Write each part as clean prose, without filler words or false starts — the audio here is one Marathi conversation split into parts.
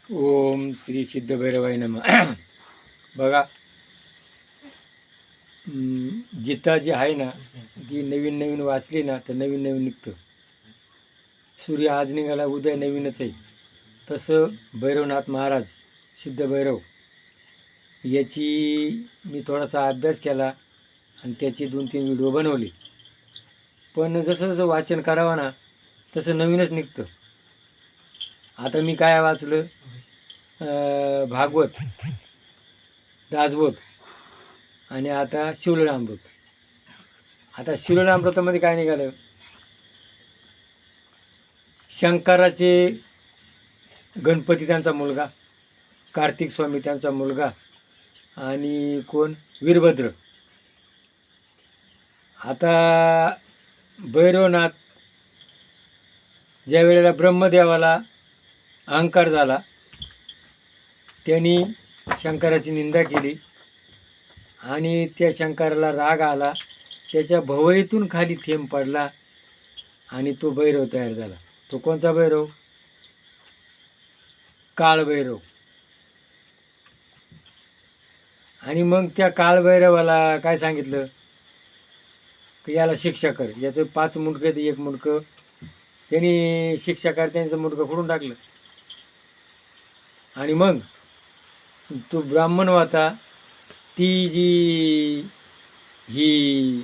ओम श्री सिद्ध भैरवाय नमः. बघा, गीता जी आहे ना, ती नवीन नवीन वाचली ना तर नवीन नवीन निघतं. सूर्य आज निघाला, उद्या नवीनच आहे. तसं भैरवनाथ महाराज, सिद्ध भैरव, याची मी थोडासा अभ्यास केला आणि त्याची 2-3 व्हिडिओ बनवले. पण जसं जसं वाचन करावं ना तसं नवीनच निघतं. आता मी काय वाचलं, भागवत, दासबोध आणि आता शिवलीलामृत. आता शिवलीलामृतामध्ये काय निघालं, शंकराचे गणपती त्यांचा मुलगा, कार्तिक स्वामी त्यांचा मुलगा आणि कोण, वीरभद्र. आता भैरवनाथ ज्या वेळेला ब्रह्मदेवाला अहंकार झाला, त्यांनी शंकराची निंदा केली आणि त्या शंकराला राग आला. त्याच्या भवईतून खाली थेंब पडला आणि तो भैरव तयार झाला. तो कोणचा भैरव? काळभैरव. आणि मग त्या काळभैरवाला काय सांगितलं की याला शिक्षा कर. याचं 5 मुंडकं ते 1 मुंडकं. त्यांनी शिक्षा कर, त्यांचं मुंडकं फोडून टाकलं. आणि मग तो ब्राह्मण होता, ती जी ही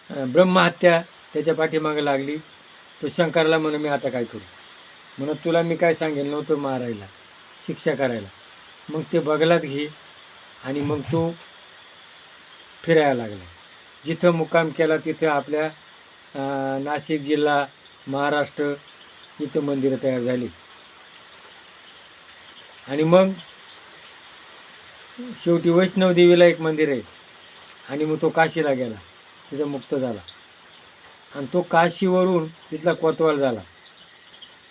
ब्रह्महत्या त्याच्या पाठीमागं लागली. तो शंकराला म्हणे मी आता काय करू, म्हणून तुला मी काय सांगेल नव्हतं मारायला, शिक्षा करायला. मग ते बगलात घे आणि मग तो फिरायला लागला. जिथं मुक्काम केला तिथं आपल्या नाशिक जिल्हा, महाराष्ट्र, इथं मंदिरं तयार झाली. आणि मग शेवटी वैष्णवदेवीला एक मंदिर आहे. आणि मग तो काशीला गेला, तिथं मुक्त झाला. आणि तो काशीवरून तिथला कोतवाल झाला.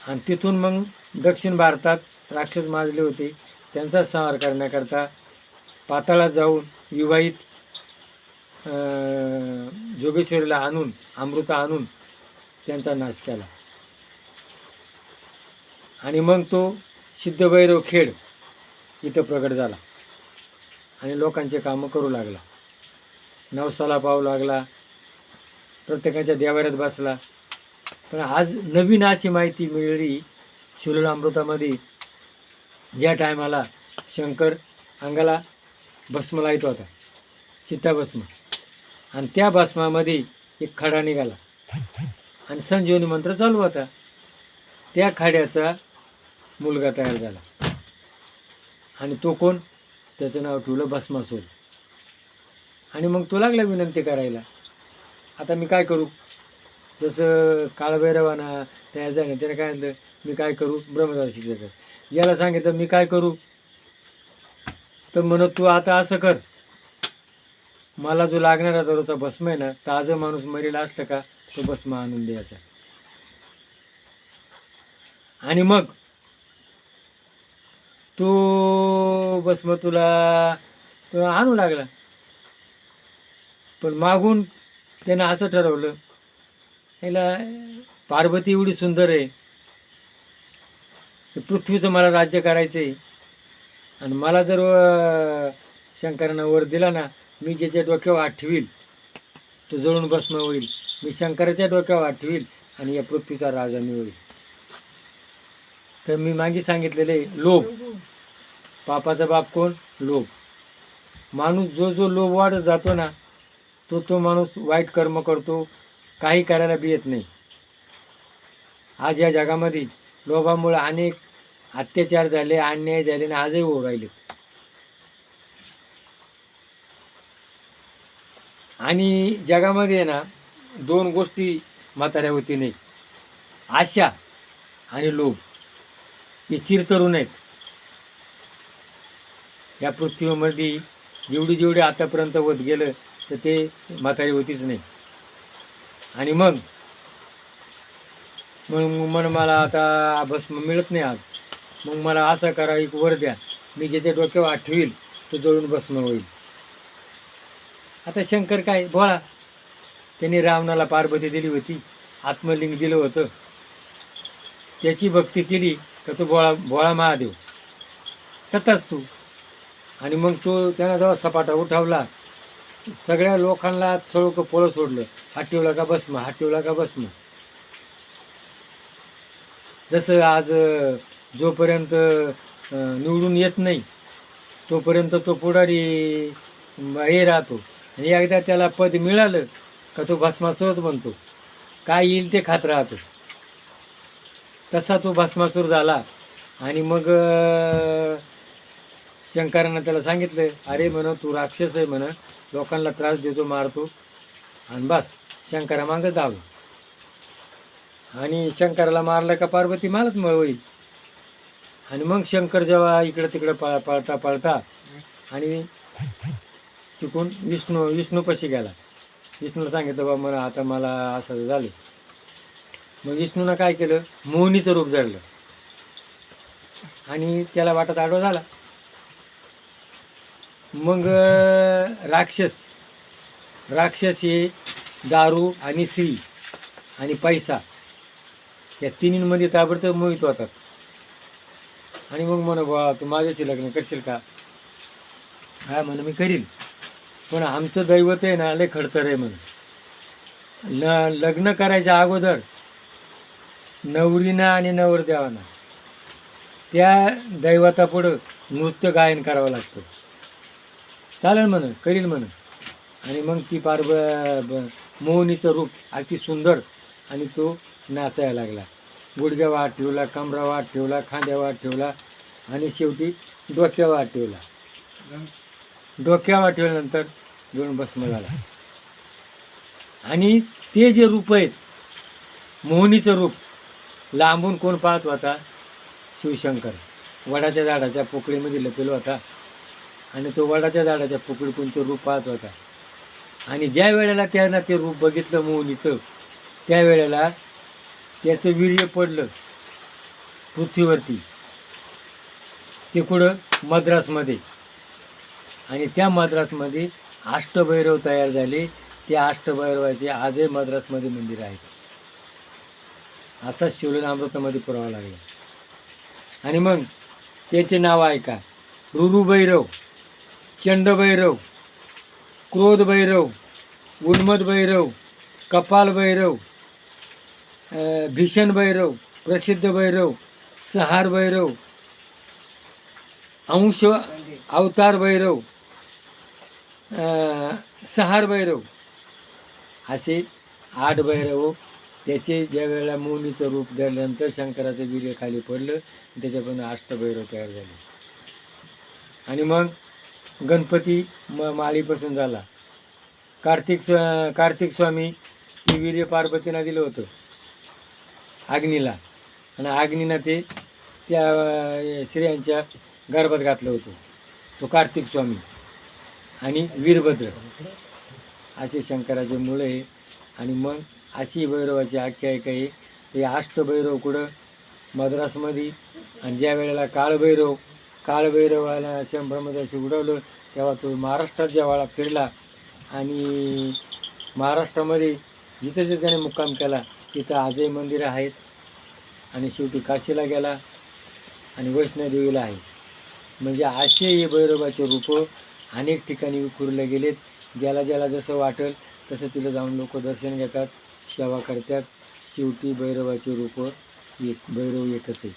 आणि तिथून मग दक्षिण भारतात राक्षस माजले होते, त्यांचा संहार करण्याकरता पाताळात जाऊन विवाहित जोगेश्वरीला आणून, अमृता आणून त्यांचा नाश केला. आणि मग तो सिद्धभैरव खेड इथं प्रगट झाला आणि लोकांचे कामं करू लागला, नवसाला पाहू लागला, प्रत्येकाच्या देवाऱ्यात बसला. पण आज नवीन अशी माहिती मिळाली शिवलीलामृतामध्ये, ज्या टायमाला शंकर अंगाला भस्म लाईत होता, चित्ताभस्म, आणि त्या भस्मामध्ये एक खडा निघाला आणि संजीवनी मंत्र चालू होता. त्या खड्याचा मुलगा तयार झाला. आणि तो कोण? त्याचं नाव ठेवलं भस्मासूर. आणि मग तो लागला विनंती करायला, आता मी काय करू? जसं काळभैरवाना तयार झालं, त्याने काय म्हणलं, मी काय करू? ब्रह्मदेवाला शिक्षा कर. याला सांगितलं मी काय करू? तर म्हणत तू आता असं कर, मला जो लागणारा दरोचा भस्म आहे ना, ताजं माणूस मरेला असलं का तो भस्म आणून द्यायचा. आणि मग तो भस्म तुला तो आणू लागला. पण मागून त्यानं असं ठरवलं, याला पार्वती एवढी सुंदर आहे, पृथ्वीचं मला राज्य करायचं आहे, आणि मला जर शंकरानं वर दिला ना, मी ज्याच्या डोक्यावर हात ठेवील तो जळून भस्म होईल. मी शंकराच्या डोक्यावर हात ठेवील आणि या पृथ्वीचा राजा मी होईल. तर मी मागे सांगितलेले लोभ, पापाचा बाप कोण? लोभ. माणूस जो जो लोभ वाढत जातो ना, तो माणूस वाईट कर्म करतो, काही करायला बी येत नाही. आज या जगामध्ये लोभामुळे अनेक अत्याचार झाले, अन्याय झाले आणि आजही होऊ राहिले. आणि जगामध्ये ना 2 गोष्टी म्हाताऱ्यावरती नाही, आशा आणि लोभ. हे चिरतरुण आहेत. या पृथ्वीमध्ये जेवढी आतापर्यंत होत गेलं तर ते म्हातारी होतीच नाही. आणि मग मला आता भस्म मिळत नाही आज, मग मला असं करा, एक वर द्या, मी ज्याच्या डोक्यावर हात ठेवील तो जळून भस्म होईल. आता शंकर काय भोळा, त्यांनी रावणाला पार्वती दिली होती, आत्मलिंग दिलं होतं, त्याची भक्ती केली का तो भोळा महादेव. तसाच तू. आणि मग तो त्यानं जेव्हा सपाटा उठावला, सगळ्या लोकांना सळोकं पळं सोडलं. हात ठेवला का भस्म, हात ठेवला का भस्म. जसं आज जोपर्यंत निवडून येत नाही तोपर्यंत तो पुढारी हे राहतो, आणि एकदा त्याला पद मिळालं का तो भस्मासूरच बनतो, काय येईल ते खात राहतो. तसा तो भस्मासूर झाला. आणि मग शंकरानं त्याला सांगितलं, अरे म्हणं तू राक्षस आहे म्हणं, लोकांना त्रास देतो, मारतो. आणि बस शंकरा मागं धावलं. आणि शंकराला मारलं का पार्वती मालच मळ होईल. आणि मग शंकर जेव्हा इकडं तिकडं पळता पळता आणि तिकून विष्णूपाशी गेला. विष्णूला सांगितलं, बाबा मला आता मला असं झालं. मग विष्णूनं काय केलं, मोहिनीचं रूप धरलं आणि त्याला वाटत आडवा झाला. मग राक्षस हे दारू आणि स्त्री आणि पैसा या तिन्हींमध्ये ताबडतोब मोहित होतात. आणि मग म्हण, बा तू माझ्याशी लग्न करशील का? हा म्हण, मी करील, पण आमचं दैवत आहे ना लय खडतर आहे म्हण. लग्न करायच्या अगोदर नवरीनं आणि नवरदेवानं त्या दैवतापुढं नृत्य गायन करावं लागतं. चालेल म्हण, करील म्हण. आणि मग ती मोहिनीचं रूप अति सुंदर, आणि तो नाचायला लागला. गुडघ्या वाट ठेवला, कमरा वाट ठेवला, खांद्या वाट ठेवला, आणि शेवटी डोक्या वाट ठेवला. डोक्या वाट ठेवल्यानंतर दोन भस्म झाला. आणि ते जे रूप आहेत, मोहिनीचं रूप लांबून कोण पाहत होता? शिवशंकर. वडाच्या झाडाच्या पोकळीमध्ये लपेलो होता, आणि तो वडाच्या झाडाच्या पोकळीतून तो रूप पाहत होता. आणि ज्या वेळेला त्यानं ते रूप बघितलं मोहिनीचं, त्यावेळेला त्याचं वीर्य पडलं पृथ्वीवरती. ते कुठं? मद्रासमध्ये. आणि त्या मद्रासमध्ये अष्टभैरव तयार झाले. त्या अष्टभैरवाचे आजही मद्रासमध्ये मंदिर आहेत. असा शिवलीलामृतामध्ये पुरावा लागला. आणि मग त्याचे नाव ऐका: रुरुभैरव, चंडभैरव, क्रोधभैरव, उन्मदभैरव, कपालभैरव, भीषण भैरव, प्रसिद्ध भैरव, सहार भैरव, अंश अवतार भैरव, सहार भैरव, असे 8 भैरव. त्याचे ज्या वेळेला मोहिनीचं रूप धरल्यानंतर शंकराचं वीर्य खाली पडलं, त्याच्याकडून अष्टभैरव तयार झाले. आणि मग गणपती माळीपासून झाला. कार्तिक स्वामी हे वीर्य पार्वतीला दिलं होतं अग्नीला, आणि अग्नीनं ते त्या स्त्रियांच्या गर्भात घातलं होतं. तो कार्तिक स्वामी. आणि वीरभद्र असे शंकराचे मुळे. आणि मग अशी भैरवाची आख्यायिका आहे. ते अष्टभैरव कुठं? मद्रासमध्ये. आणि ज्या वेळेला काळभैरवाला शंभरमध्ये असे उडवलं, तेव्हा तो महाराष्ट्रात जेव्हा फिरला, आणि महाराष्ट्रामध्ये जिथं जे त्याने मुक्काम केला तिथं आजही मंदिरं आहेत. आणि शेवटी काशीला गेला, आणि वैष्णोदेवीला आहे. म्हणजे असे हे भैरवाचे रूपं अनेक ठिकाणी विखुरले गेलेत. ज्याला ज्याला जसं वाटेल तसं तिला जाऊन लोक दर्शन घेतात, सेवा करतात. शेवटी भैरवाचे रूपं भैरव एकच आहे.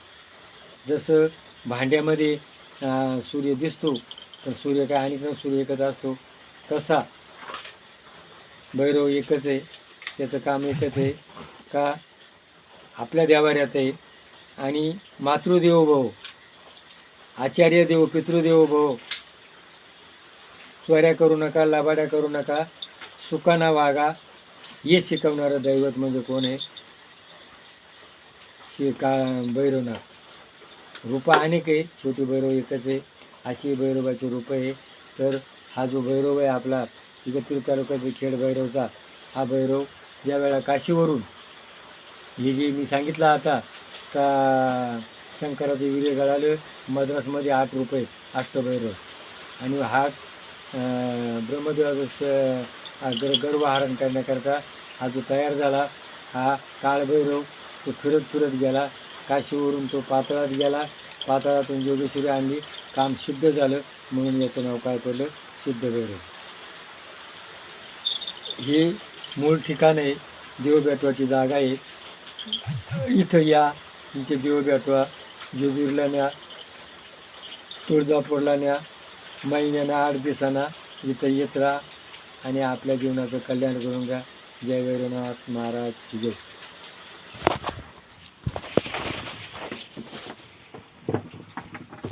जसं भांड्यामध्ये सूर्य दिसतो, तर सूर्य काय आणि सूर्य एकच असतो, तसा भैरव एकच आहे. त्याचं काम एकच आहे का आपल्या देवाऱ्यात आहे. आणि मातृदेवो भव, आचार्य देव, पितृदेवो भव, चोऱ्या करू नका, लबाड्या करू नका, सुखाना वागा, हे शिकवणारं दैवत म्हणजे कोण आहे? भैरवनाथ. रूपं अनेक आहे, शेवटी भैरव एकच आहे. अशी भैरवाची रूपं आहे. तर हा जो भैरव आहे आपला इगतपुरी तालुक्यातील खेड भैरवचा, हा भैरव ज्या वेळा काशीवरून हे जे मी सांगितलं आता का शंकराचे वीर्य गळाले, मद्रासमध्ये 8 रुपये अष्टभैरव. आणि हा ब्रह्मदेवाचं गर्भहरण करण्याकरता हा जो तयार झाला, हा काळभैरव तो फिरत गेला. काशीवरून तो पाताळात गेला, पाताळातून जोगेश्वरी आणली, काम सिद्ध झालं, म्हणून याचं नाव काय पडलं, सिद्धभैरव. हे मूळ ठिकाण आहे, देवबेटवाची जागा आहे. इथं या, तुमचे देवबेटवा जेजूरला न्या, तुळजापूरला न्या, महिन्यानं 8 दिवसांना इथं येत राहा आणि आपल्या जीवनाचं कल्याण करून घ्या. जय भैरवनाथ महाराज की जय.